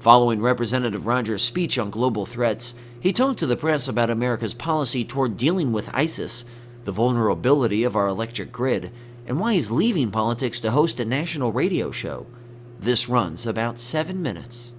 Following Representative Rogers' speech on global threats, he talked to the press about America's policy toward dealing with ISIS, the vulnerability of our electric grid, and why he's leaving politics to host a national radio show. This runs about 7 minutes.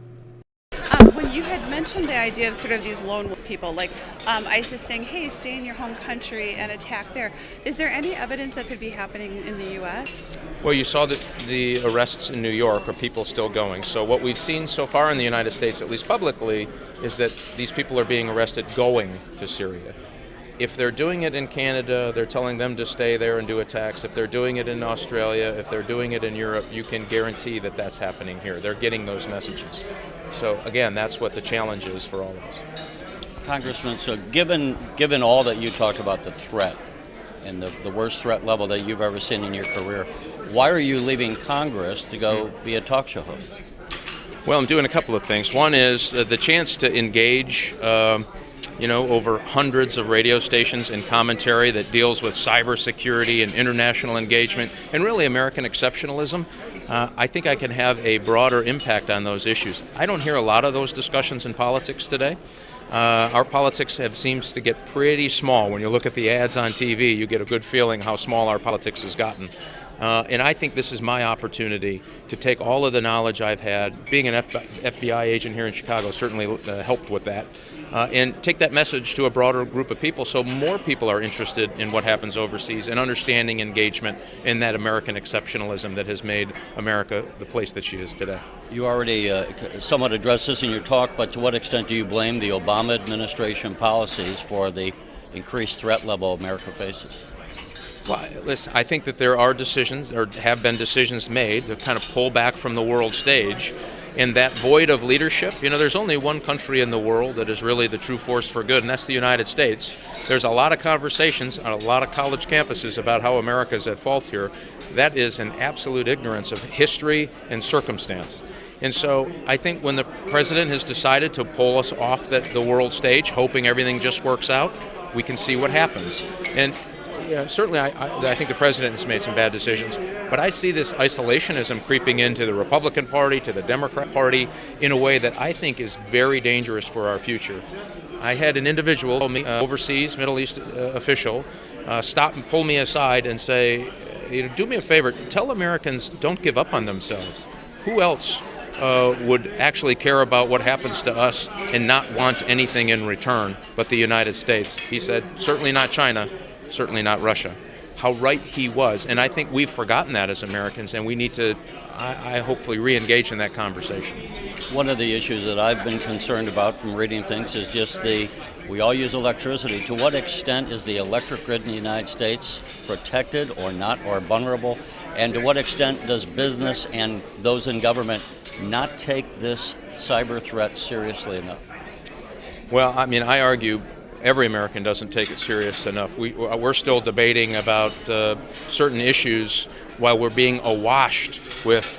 When you had mentioned the idea of sort of these lone wolf people, like ISIS saying, hey, stay in your home country and attack there, is there any evidence that could be happening in the U.S.? Well, you saw that the arrests in New York are people still going. So what we've seen so far in the United States, at least publicly, is that these people are being arrested going to Syria. If they're doing it in Canada, they're telling them to stay there and do attacks. If they're doing it in Australia, if they're doing it in Europe, you can guarantee that that's happening here. They're getting those messages. So again, that's what the challenge is for all of us. Congressman, so given all that you talked about, the threat and the worst threat level that you've ever seen in your career, why are you leaving Congress to go be a talk show host? Well, I'm doing a couple of things. One is the chance to engage over hundreds of radio stations in commentary that deals with cybersecurity and international engagement and really American exceptionalism. I think I can have a broader impact on those issues. I don't hear a lot of those discussions in politics today. Our politics seems to get pretty small. When you look at the ads on TV, you get a good feeling how small our politics has gotten. And I think this is my opportunity to take all of the knowledge I've had. Being an FBI agent here in Chicago certainly helped with that. And take that message to a broader group of people so more people are interested in what happens overseas and understanding engagement in that American exceptionalism that has made America the place that she is today. You already somewhat addressed this in your talk, but to what extent do you blame the Obama administration policies for the increased threat level America faces? Well, listen, I think that there are decisions, or have been decisions made, to kind of pull back from the world stage. In that void of leadership, there's only one country in the world that is really the true force for good, and that's the United States. There's a lot of conversations on a lot of college campuses about how America's at fault here. That is an absolute ignorance of history and circumstance. And so I think when the president has decided to pull us off the world stage, hoping everything just works out, we can see what happens. And certainly I think the president has made some bad decisions, but I see this isolationism creeping into the Republican Party, to the Democrat Party, in a way that I think is very dangerous for our future. I had an individual, overseas Middle East official, stop and pull me aside and say, do me a favor, tell Americans don't give up on themselves. Who else would actually care about what happens to us and not want anything in return but the United States? He said, certainly not China. Certainly not Russia. How right he was. And I think we've forgotten that as Americans, and we need to, I hopefully, re-engage in that conversation. One of the issues that I've been concerned about from reading things is just we all use electricity. To what extent is the electric grid in the United States protected or not, or vulnerable? And to what extent does business and those in government not take this cyber threat seriously enough? Well, I argue every American doesn't take it serious enough. We're still debating about certain issues while we're being awashed with,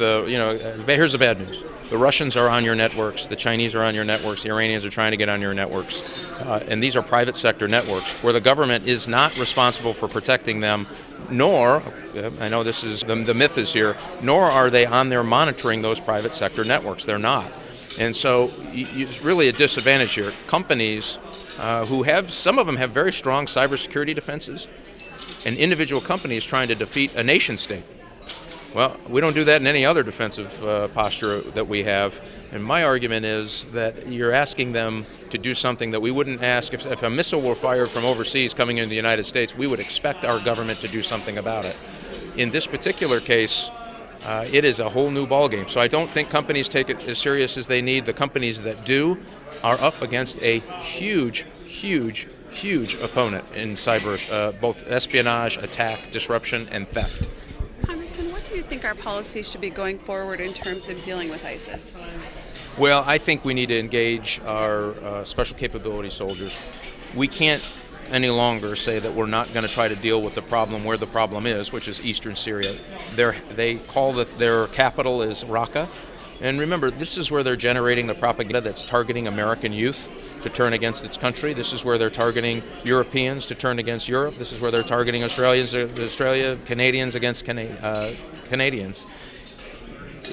here's the bad news. The Russians are on your networks, the Chinese are on your networks, the Iranians are trying to get on your networks. And these are private sector networks where the government is not responsible for protecting them, nor, I know this is, the myth is here, nor are they on there monitoring those private sector networks. They're not. And so it's really a disadvantage here. Companies some of them have very strong cybersecurity defenses, and individual companies trying to defeat a nation state. Well, we don't do that in any other defensive posture that we have. And my argument is that you're asking them to do something that we wouldn't ask if a missile were fired from overseas coming into the United States. We would expect our government to do something about it. In this particular case, it is a whole new ballgame. So I don't think companies take it as serious as they need. The companies that do are up against a huge opponent in cyber, both espionage, attack, disruption, and theft. Congressman, what do you think our policy should be going forward in terms of dealing with ISIS? Well, I think we need to engage our special capability soldiers. We can't any longer say that we're not going to try to deal with the problem where the problem is, which is eastern Syria. They call their capital is Raqqa. And remember, this is where they're generating the propaganda that's targeting American youth to turn against its country. This is where they're targeting Europeans to turn against Europe. This is where they're targeting Canadians against Canadians.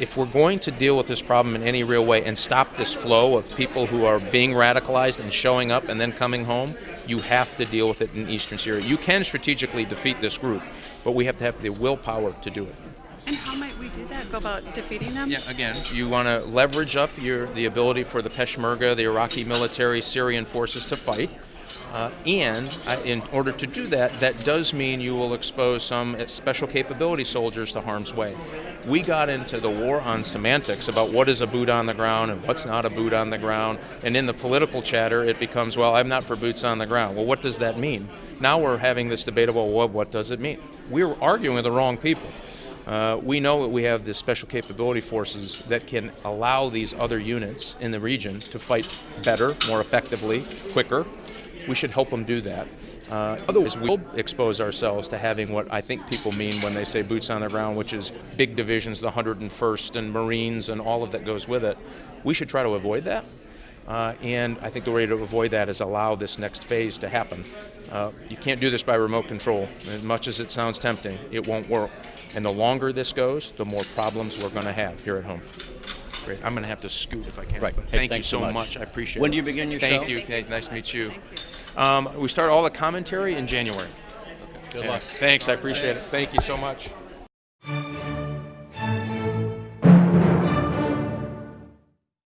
if we're going to deal with this problem in any real way and stop this flow of people who are being radicalized and showing up and then coming home, you have to deal with it in eastern Syria. You can strategically defeat this group, but we have to have the willpower to do it. And how might we do that? Go about defeating them? Yeah, again, you want to leverage up the ability for the Peshmerga, the Iraqi military, Syrian forces to fight. And in order to do that, that does mean you will expose some special capability soldiers to harm's way. We got into the war on semantics about what is a boot on the ground and what's not a boot on the ground. And in the political chatter, it becomes, well, I'm not for boots on the ground. Well, what does that mean? Now we're having this debate about, well, what does it mean? We're arguing with the wrong people. We know that we have the special capability forces that can allow these other units in the region to fight better, more effectively, quicker. We should help them do that. Otherwise, we'll expose ourselves to having what I think people mean when they say boots on the ground, which is big divisions, the 101st and Marines and all of that goes with it. We should try to avoid that. And I think the way to avoid that is allow this next phase to happen. You can't do this by remote control. As much as it sounds tempting, it won't work. And the longer this goes, the more problems we're going to have here at home. Great. I'm going to have to scoot if I can. Right. But Hey, thank you thanks so so much. I appreciate it. When do you begin your show? Thank you. Hey, nice to meet you. Thank you. We start all the commentary in January. Good Yeah. luck. Thanks. I appreciate it. Thank you so much.